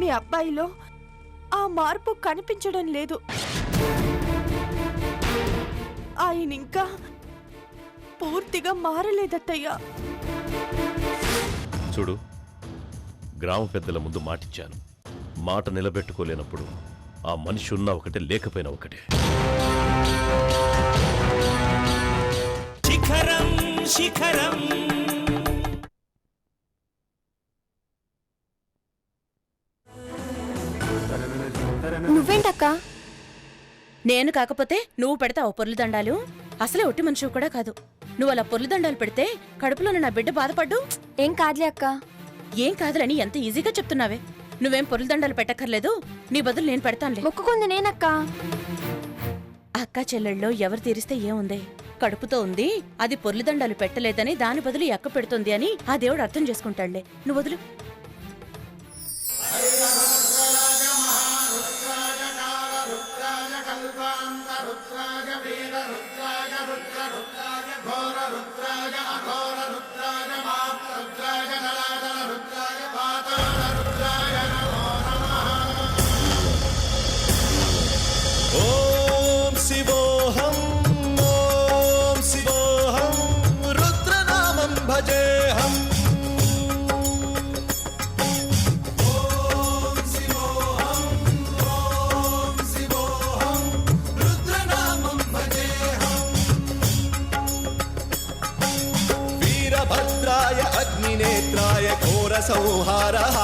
మీ అబ్బాయిలో ఆ మార్పు కనిపించడం లేదు. ఆయన ఇంకా పూర్తిగా మారలేదత్తయ్యా. చూడు, గ్రామ పెద్దల ముందు మాటిచ్చాను. మాట నిలబెట్టుకోలేనప్పుడు ఆ మనిషి ఉన్నా ఒకటే, లేకపోయినా ఒకటే. శిఖరం శిఖరం. నువ్వేంటక్కా? నేను కాకపోతే నువ్వు పెడతావు పొర్లు దండాలు? అసలే ఒట్టి మనిషివి కూడా కాదు. నువ్వు అలా పొర్లు దండాలు పెడితే కడుపులోనే నా బిడ్డ బాధపడ్డు. ఏం కాదులే అక్క. ఏం కాదులని ఎంత ఈజీగా చెప్తున్నావే. నువ్వేం పొర్లు దండాలు పెట్టక్కర్లేదు, నీ బదులు నేను పెడతానులే. మొక్కుకుంది నేనక్క. అక్క చెల్లెళ్ళలో ఎవరు తీరిస్తే ఏముంది? కడుపుతో ఉంది, అది పొర్లు దండాలు పెట్టలేదని దాని బదులు ఈ అక్క పెడుతుంది అని ఆ దేవుడు అర్థం చేసుకుంటాడులే. నువ్వు వదులు. ఓం శివోహం ఓం శివోహం రుద్రనామం భజేహం. ఓం శివోహం ఓం శివోహం రుద్రనామం భజేహం. వీరభద్రాయ అగ్నినేత్రాయ ఘోర సంహారః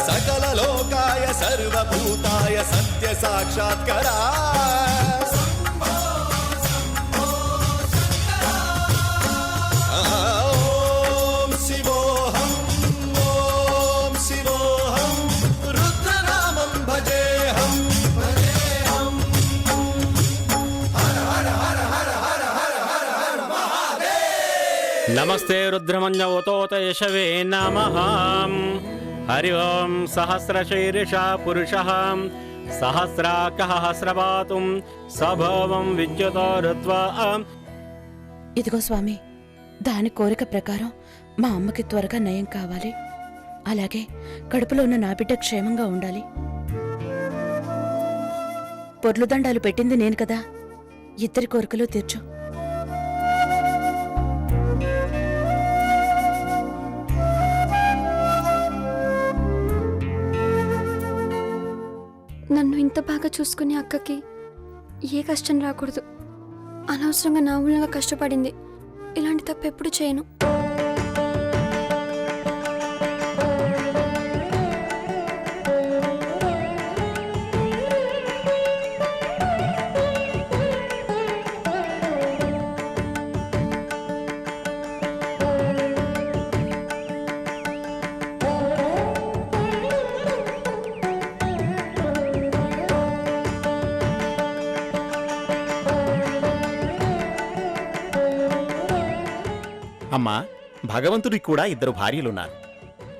सकललोकाय सर्वभूताय सत्य साक्षात्करा. ओम शिवोहम ओम शिवोहम रुद्रनामं भजेहम भजेहम. हर हर हर हर हर हर हर हर महादेव. नमस्ते रुद्रमन्यवतोत यशवे नमः. हरि ओं सहस्रशीर्षा पुरुषः सहस्राकः स्रवातुं सभवं विद्युतो ऋत्वा. ఇదిగో స్వామి, దాని కోరిక ప్రకారం మా అమ్మకి త్వరగా నయం కావాలి. అలాగే కడుపులో ఉన్న నా బిడ్డ క్షేమంగా ఉండాలి. పొర్లు దండాలు పెట్టింది నేను కదా, ఇద్దరి కోరికలు తీర్చు. నన్ను ఇంత బాగా చూసుకునే అక్కకి ఏ కష్టం రాకూడదు. అనవసరంగా నా మూలంగా కష్టపడింది. ఇలాంటి తప్పు ఎప్పుడు చేయను. అమ్మా, భగవంతుడికి కూడా ఇద్దరు భార్యలున్నారు.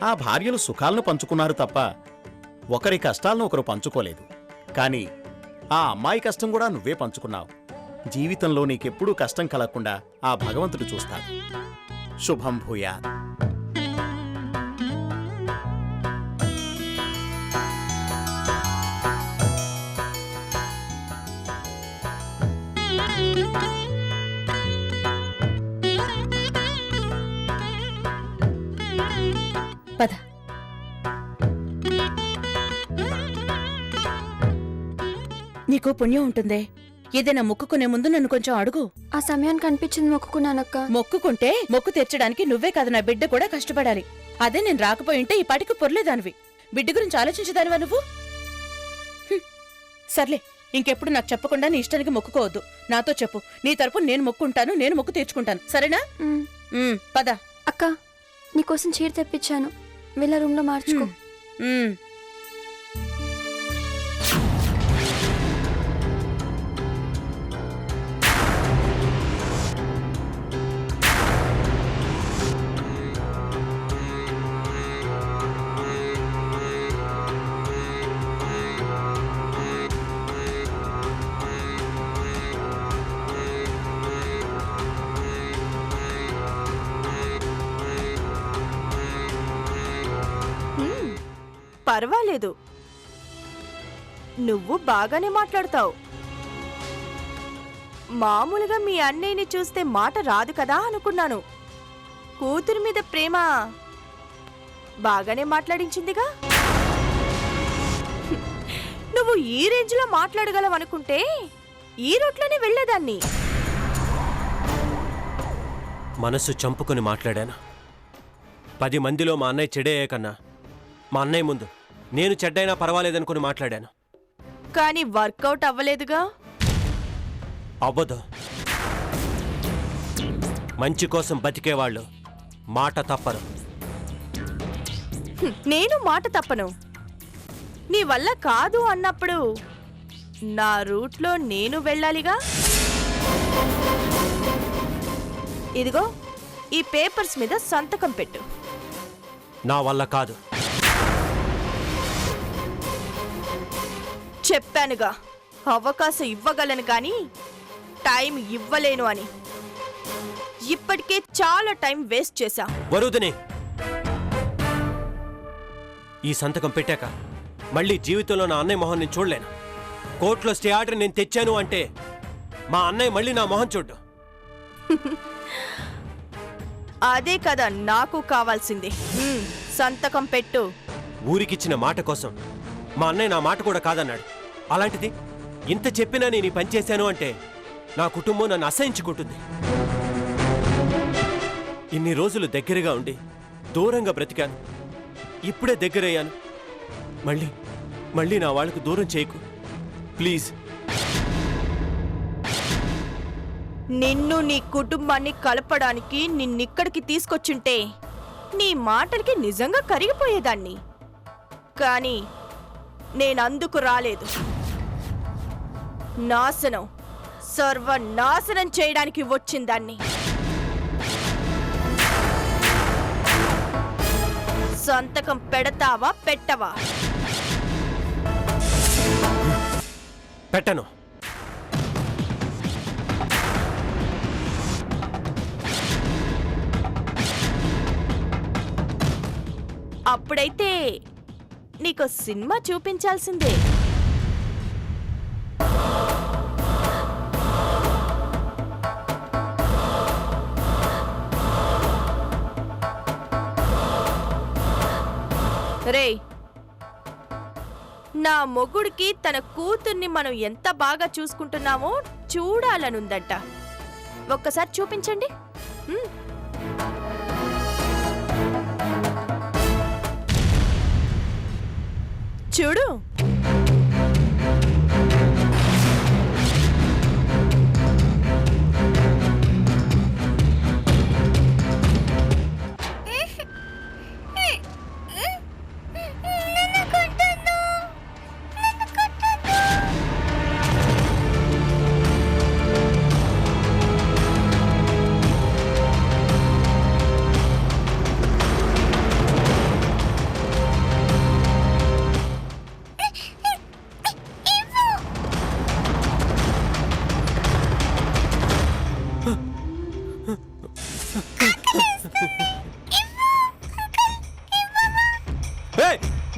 ఆ భార్యలు సుఖాలను పంచుకున్నారు తప్ప ఒకరి కష్టాలను ఒకరు పంచుకోలేదు. కానీ ఆ అమ్మాయి కష్టం కూడా నువ్వే పంచుకున్నావు. జీవితంలో నీకెప్పుడూ కష్టం కలగకుండా ఆ భగవంతుడు చూస్తాడు. శుభం భూయాత్. పద. నీకు పుణ్యం ఉంటుందే. ఏదైనా మొక్కుకునే ముందు నన్ను కొంచెం అడుగు. ఆ సమయానికి అనిపించింది మొక్కుకున్నానక్క. మొక్కుకుంటే మొక్కు తీర్చడానికి నువ్వే కాదు, నా బిడ్డ కూడా కష్టపడాలి. అదే నేను రాకపోయింటే ఈ పాటికి పొర్లేదానివి. బిడ్డ గురించి ఆలోచించదానివా నువ్వు? సర్లే, ఇంకెప్పుడు నాకు చెప్పకుండా నీ ఇష్టానికి మొక్కుకోవద్దు. నాతో చెప్పు, నీ తరపు నేను మొక్కుంటాను, నేను మొక్కు తీర్చుకుంటాను. సరేనా? పద. అక్క, నీకోసం చీర తెప్పించాను, వెళ్ళ రూమ్ లో మార్చుకో. పర్వాలేదు, నువ్వు బాగానే మాట్లాడతావు. మామూలుగా మీ అన్నయ్యని చూస్తే మాట రాదు కదా అనుకున్నాను. కూతురు మీద ప్రేమ బాగానే మాట్లాడించిందిగా. నువ్వు ఈ రేంజ్లో మాట్లాడగలవనుకుంటే ఈ రూట్లోనే వెళ్ళేదాన్ని. మనసు చంపుకొని మాట్లాడాను. 10 మందిలో మా అన్నయ్య చెడయ్యే కన్నా మా అన్నయ్య ముందు నేను చెడ్డైనా పర్వాలేదనుకుని మాట్లాడాను. కానీ వర్కౌట్ అవ్వలేదుగా. అవ్వదు. మంచి కోసం బతికేవాళ్ళు మాట తప్పరు. నేను మాట తప్పను. నీ వల్ల కాదు అన్నప్పుడు నా రూట్లో నేను వెళ్ళాలిగా. ఇదిగో ఈ పేపర్స్ మీద సంతకం పెట్టు. నా వల్ల కాదు. చెప్పానుగా అవకాశం ఇవ్వగలను కానీ టైం ఇవ్వలేను అని. ఇప్పటికే చాలా టైం వేస్ట్ చేశా. వరుదిని, ఈ సంతకం పెట్టాక మళ్ళీ జీవితంలో నా అన్నయ్య మొహం నేను చూడలేను. కోర్టులో స్టే ఆర్డర్ నేను తెచ్చాను అంటే మా అన్నయ్య మళ్ళీ నా మొహం చూడ్డు. అదే కదా నాకు కావాల్సింది. సంతకం పెట్టు. ఊరికిచ్చిన మాట కోసం మా అన్నయ్య నా మాట కూడా కాదన్నాడు. అలాంటిది ఇంత చెప్పినా నేను ఈ పని చేశాను అంటే నా కుటుంబం నన్ను అసహించుకుంటుంది. ఇన్ని రోజులు దగ్గరగా ఉండి దూరంగా బ్రతికాను. ఇప్పుడే దగ్గరయ్యాను. మళ్ళీ నా వాళ్ళకు దూరం చేయకు ప్లీజ్. నిన్ను నీ కుటుంబాన్ని కలపడానికి నిన్నిక్కడికి తీసుకొచ్చుంటే నీ మాటలకి నిజంగా కరిగిపోయేదాన్ని. కానీ నేనందుకు రాలేదు. నాశనం, సర్వనాశనం చేయడానికి వచ్చిందాన్ని. సంతకం పెడతావా పెట్టవా? పెట్టను. అప్పుడైతే నీకు సినిమా చూపించాల్సిందే. రే, నా మొగుడికి తన కూతుర్ని మనం ఎంత బాగా చూసుకుంటున్నామో చూడాలనుందంట. ఒక్కసారి చూపించండి. చూడు.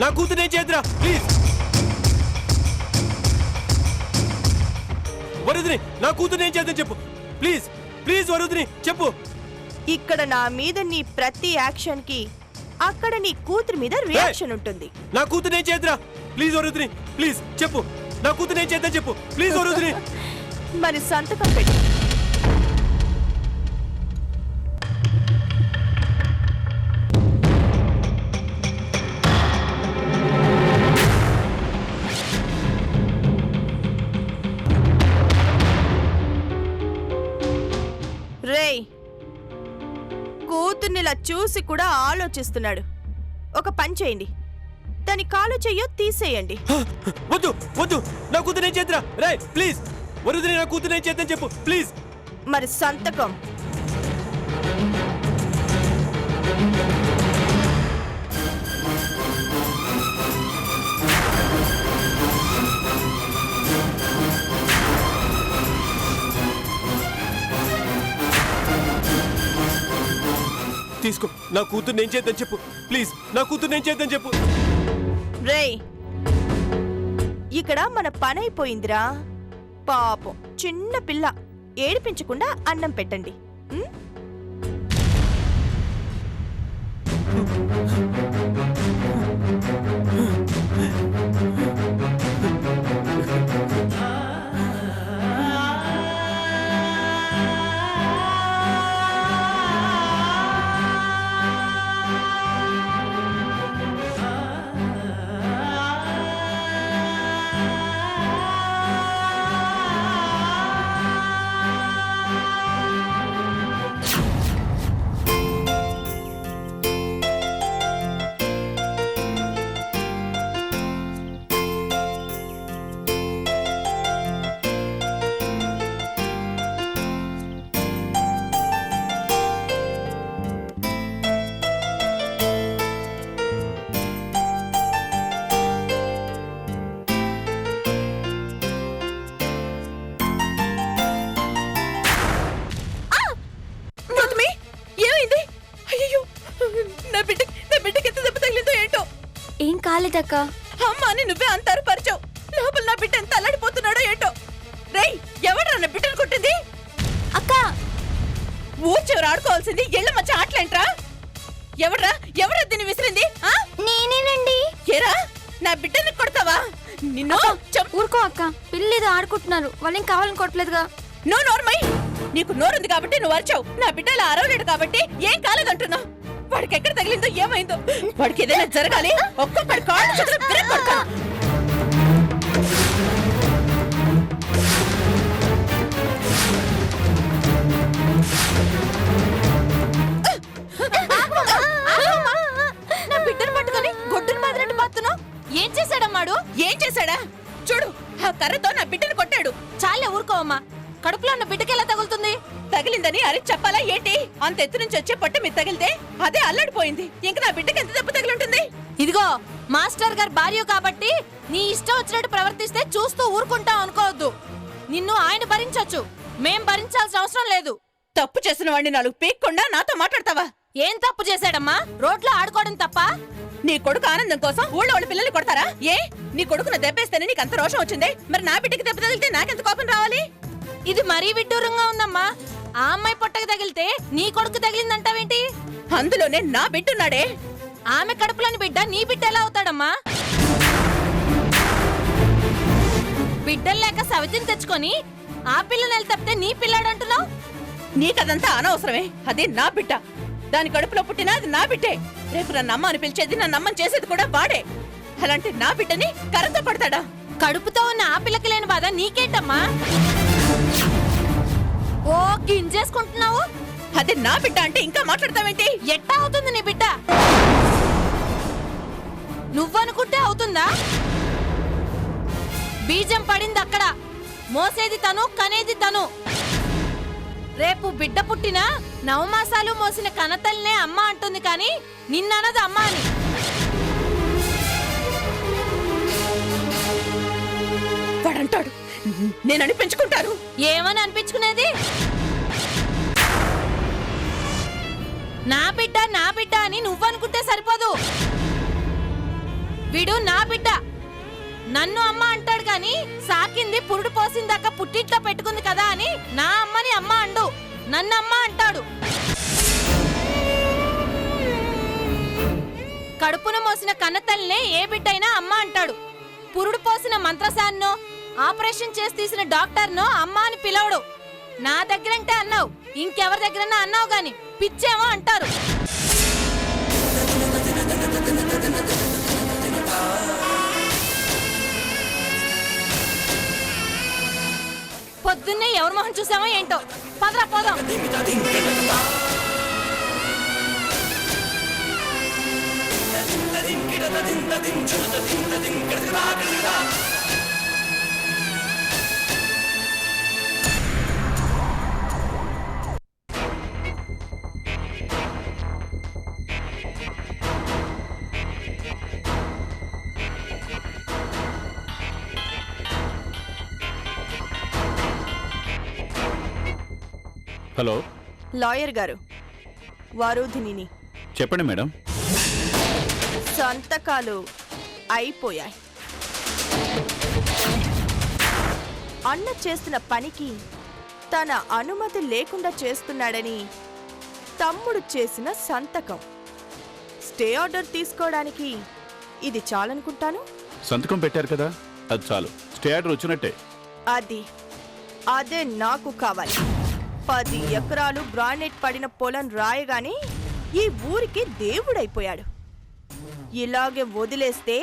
నా కూతురు ఏం చేద్దురా ప్లీజ్. వరుదిని, నా కూతురు ఏం చేద్దాం చెప్పు ప్లీజ్. ప్లీజ్ వరుదిని చెప్పు. ఇక్కడ నా మీద నీ ప్రతి యాక్షన్ కి అక్కడ నీ కూతురు మీద రియాక్షన్ ఉంటుంది. నా కూతురు ఏం చేద్దురా ప్లీజ్ వరుదిని ప్లీజ్ చెప్పు. నా కూతురు ఏం చేద్దాం చెప్పు ప్లీజ్ వరుదిని. మరి సంతకం పెట్టు. రేయ్, కూతుర్నిలా చూసి కూడా ఆలోచిస్తున్నాడు. ఒక పని చేయండి, దాని కాలు చెయ్యో తీసేయండి. వద్దు వద్దు, నా కూతురు ఏం చేద్దురా రే ప్లీజ్. వరుదిని, నా కూతురు ఏం చేద్దాం చెప్పు ప్లీజ్. మరి సంతకం. తీసుకో. నా కూతురు నేను చేద్దాం చెప్పు ప్లీజ్. నా కూతురు నేను చేద్దాం చెప్పు. రేయ్, ఇక్కడ మన పని అయిపోయిందిరా. పాపం చిన్న పిల్ల, ఏడిపించకుండా అన్నం పెట్టండి. ఉం? ఏం కాలేదక్క. అమ్మా అని నువ్వే అంటారు పరిచావు. లోపల నా బిడ్డ ఎంత అల్లాడిపోతున్నాడో ఏంటో. రేయ్, ఎవడ్రా నా బిడ్డను కొట్టింది? అక్క, ఊరు చివరి ఆడుకోవాల్సింది ఎళ్ళ మధ్య ఆటలేంట్రా? ఎవడ్రా దీన్ని విసిరింది? నేనేనండి. ఏరా, నా బిడ్డని కొడతావా? నిన్ను ఊరుకో అక్క, పిల్లేదో ఆడుకుంటున్నారు, వాళ్ళేం కావాలని కొట్టలేదుగా. నోర్మై, నీకు నోరుంది కాబట్టి నువ్వు అరిచావు. నా బిడ్డ ఇలా అరవలేడు కాబట్టి ఏం కాలేదంటున్నావు. వాడికి ఎక్కడ తగిలిందో ఏమైందో. వాడికి ఏదైనా జరగాలి. ఒక్కొక్కడి కాళ్ళు చేతులు విరగొడతా. నా బిడ్డను పట్టుకొని గొడ్డును బాదినట్టు బాతున్నావు. ఏం చేశాడమ్మాడు? ఏం చేశాడా? చూడు, ఆ కర్రతో నా బిడ్డను కొట్టాడు. చాలే ఊరుకోవమ్మా. కడుపులో ఉన్న బిడ్డకి ఎలా తగులుతుంది? తగిలిందని అరి చెప్పాలా ఏంటి? అంత ఎత్తు నుంచి వచ్చే పట్టు మీద తగిలితే అదే అల్లడిపోయింది. ఇంక నా బిడ్డకి ఎంత దెబ్బ తగిలింటుంది? ఇదిగో, మాస్టర్ గారి భార్య కాబట్టి నీ ఇష్టం వచ్చినట్టు ప్రవర్తిస్తే చూస్తూ ఊరుకుంటాం అనుకోవద్దు. నిన్ను ఆయన భరించొచ్చు, మేం భరించాల్సిన అవసరం లేదు. తప్పు చేసిన వాడిని నాలుగు పీక్కుండా నాతో మాట్లాడతావా? ఏం తప్పు చేశాడమ్మా? రోడ్లో ఆడుకోవడం తప్ప? నీ కొడుకు ఆనందం కోసం ఊళ్ళో వాళ్ళ పిల్లల్ని కొడతారా? ఏ, నీ కొడుకును దెబ్బేస్తేనే నీకు అంత రోషం వచ్చింది. మరి నా బిడ్డకి దెబ్బ తగిలితే నాకెంత కోపం రావాలి? ఇది మరీ విడ్డూరంగా ఉందమ్మా. ఆ అమ్మాయి పొట్టకు తగిలితే నీ కొడుకు తగిలిందంటావేంటి? అందులోనే నా బిడ్డున్నాడే. ఆమె కడుపులోని బిడ్డ నీ బిడ్డ ఎలా అవుతాడమ్మా? బిడ్డలు లేక సవితిని తెచ్చుకొని ఆ పిల్లని తప్పితే నీ పిల్లాడంటున్నావు. నీకదంతా అనవసరమే. అదే నా బిడ్డ. దాని కడుపులో పుట్టినా అది నా బిడ్డే. రేపు నన్ను అమ్మ అని పిలిచేది, నన్ను అమ్మని చేసేది కూడా వాడే. అలాంటి నా బిడ్డని కర్రతో పడతాడా? కడుపుతో ఉన్న ఆ పిల్లకి లేని బాధ నీకేంటమ్మా? ఓ గింజేసుకుంటున్నావు. అదే నా బిడ్డ అంటే ఇంకా మాట్లాడతావేంటి? ఎట్టా అవుతుంది నీ బిడ్డ? నువ్వనుకుంటే అవుతుందా? బీజం పడింది అక్కడ. మోసేది తను, కనేది తను. రేపు బిడ్డ పుట్టినా నవమాసాలు మోసిన కనతల్నే అమ్మ అంటుంది కానీ నిన్ననదు అమ్మ అని. వాడంటాడు నేనని పెంచుకుంటారు. ఏమని అనిపించుకునేది? నా బిడ్డ అని నువ్వనుకుంటే సరిపోదు. వీడు నా బిడ్డ. నన్ను అమ్మ అంటాడు గాని సాకింది పురుడు పోసిందాక పుట్టింట్లో పెట్టుకుంది కదా అని నా అమ్మని అమ్మ అండు, నన్ను అమ్మ అంటాడు. కడుపును మోసిన కన్నతల్లినే ఏ బిడ్డైనా అమ్మ అంటాడు. పురుడు పోసిన మంత్రసాన్నో ఆపరేషన్ చేసి తీసిన డాక్టర్నో అమ్మ అని పిలవడు. నా దగ్గరంటే అన్నావు, ఇంకెవరి దగ్గరన్నా అన్నావు గాని పిచ్చేమో అంటారు. పొద్దున్నే ఎవరి మొహం చూసామో ఏంటో. పదరా పోదాం. హలో, లాయర్ గారు, వారుధిని. చెప్పండి మేడం. సంతకాలు అయిపోయాయి. అన్న చేస్తున్న పనికి తన అనుమతి లేకుండా చేస్తున్నాడని తమ్ముడు చేసిన సంతకం. స్టే ఆర్డర్ తీసుకోవడానికి ఇది చాలనుకుంటాను. సంతకం పెట్టారు కదా, అది చాలు. స్టే ఆర్డర్ వచ్చినట్టే. అదే నాకు కావాలి. 10 ఎకరాలు గ్రానైట్ పడిన పొలం రాయగానే ఈ ఊరికి దేవుడైపోయాడు. ఇలాగే వదిలేస్తే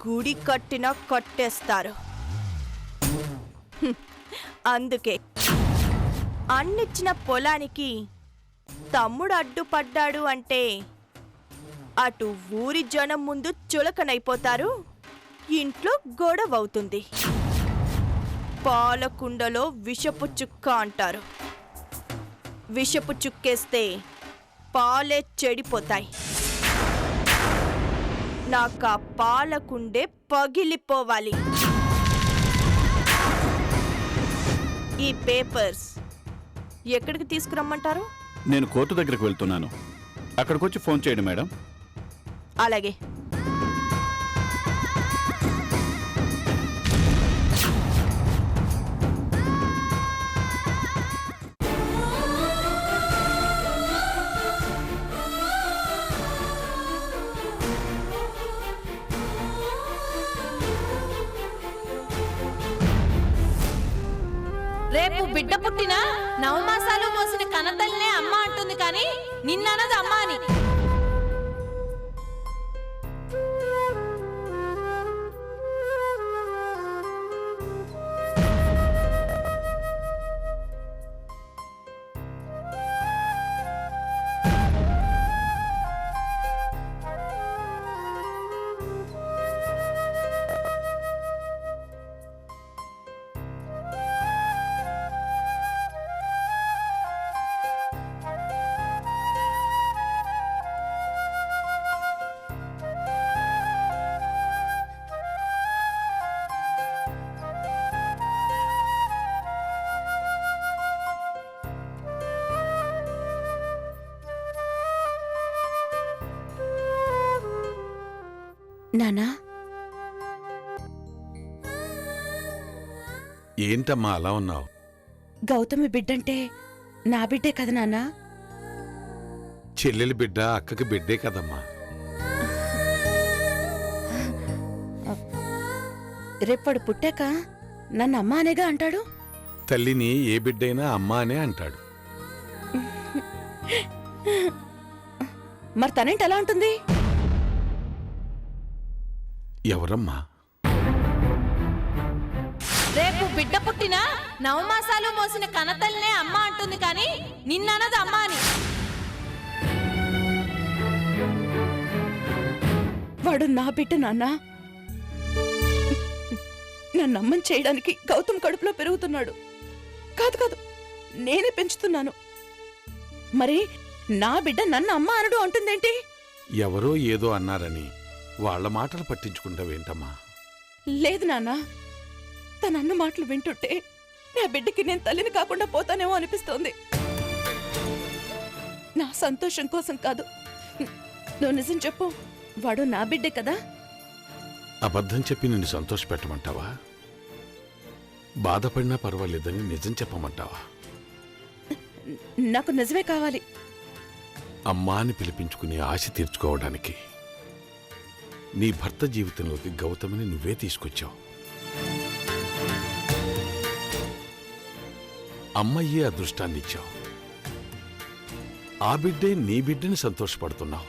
గుడి కట్టినా కట్టేస్తారు. అందుకే అన్నిచ్చిన పొలానికి తమ్ముడు అడ్డుపడ్డాడు అంటే అటు ఊరి జనం ముందు చులకనైపోతారు, ఇంట్లో గొడవవుతుంది. పాలకుండలో విషపు చుక్క అంటారు. విషపు చుక్కేస్తే పాలే చెడిపోతాయి. నాకా పాలకుండే పగిలిపోవాలి. ఈ పేపర్స్ ఎక్కడికి తీసుకురమ్మంటారు? నేను కోర్టు దగ్గరకు వెళ్తున్నాను. అక్కడికొచ్చి ఫోన్ చేయండి మేడం. అలాగే. రేపు బిడ్డ పుట్టినా 9 మాసాలు మోసిన కనతల్నే అమ్మ అంటుంది కానీ నిన్ననది అమ్మ అని. నానా, ఏంటమ్మా అలా ఉన్నావు? గౌతమి బిడ్డంటే నా బిడ్డే కదా నాన్నా. చెల్లెలి బిడ్డ అక్కకి బిడ్డే కదమ్మా. రేపడు పుట్టాక నన్ను అమ్మ అనేగా అంటాడు. తల్లిని ఏ బిడ్డైనా అమ్మా అనే అంటాడు. మరి తనేంటి ఎలా ఉంటుంది? ఎవరమ్మా? రేపు బిడ్డ పుట్టినా 9 మాసాలు మోసిన కనతల్నే అమ్మ అంటుంది కానీ నిన్ననది అమ్మ అని. వాడు నా బిడ్డ నాన్న. నన్ను అమ్మని చేయడానికి గౌతమ్ కడుపులో పెరుగుతున్నాడు. కాదు కాదు, నేనే పెంచుతున్నాను. మరి నా బిడ్డ నన్ను అమ్మ అనడు అంటుందేంటి? ఎవరో ఏదో అన్నారని వాళ్ళ మాటలు పట్టించుకుంటావేంటమ్మా? లేదు నాన్న, తనన్న మాటలు వింటుంటే నా బిడ్డకి నేను తల్లిని కాకుండా పోతానేమో అనిపిస్తోంది. నా సంతోషం కోసం కాదు. నువ్వు నిజం చెప్పు, వాడు నా బిడ్డే కదా? అబద్ధం చెప్పి నిన్ను సంతోషపెట్టమంటావా? బాధపడినా పర్వాలేదని నిజం చెప్పమంటావా? నాకు నిజమే కావాలి. అమ్మా అని పిలిపించుకుని ఆశ తీర్చుకోవడానికి నీ భర్త జీవితంలోకి గౌతమిని నువ్వే తీసుకొచ్చావు. అమ్మయ్యే అదృష్టాన్నిచ్చావు. ఆ బిడ్డే నీ బిడ్డని సంతోషపడుతున్నావు.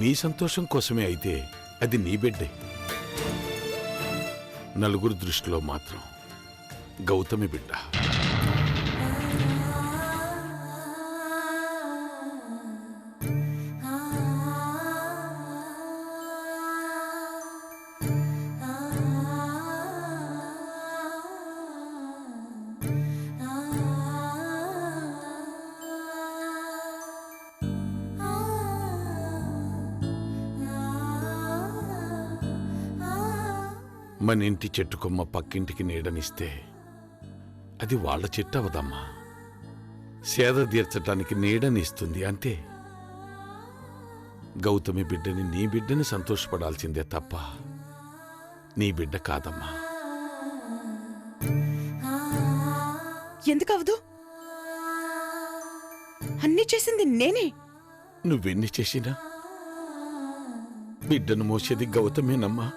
నీ సంతోషం కోసమే అయితే అది నీ బిడ్డే. నలుగురు దృష్టిలో మాత్రం గౌతమి బిడ్డ. మన ఇంటి చెట్టు కొమ్మ పక్కింటికి నీడనిస్తే అది వాళ్ళ చెట్టు అవదమ్మా. సేద తీర్చటానికి నీడనిస్తుంది అంతే. గౌతమి బిడ్డని నీ బిడ్డని సంతోషపడాల్సిందే తప్ప నీ బిడ్డ కాదమ్మా. ఎందుకవదు? అన్నీ చేసింది నేనే. నువ్వెన్ని చేసినా బిడ్డను మోసేది గౌతమేనమ్మా.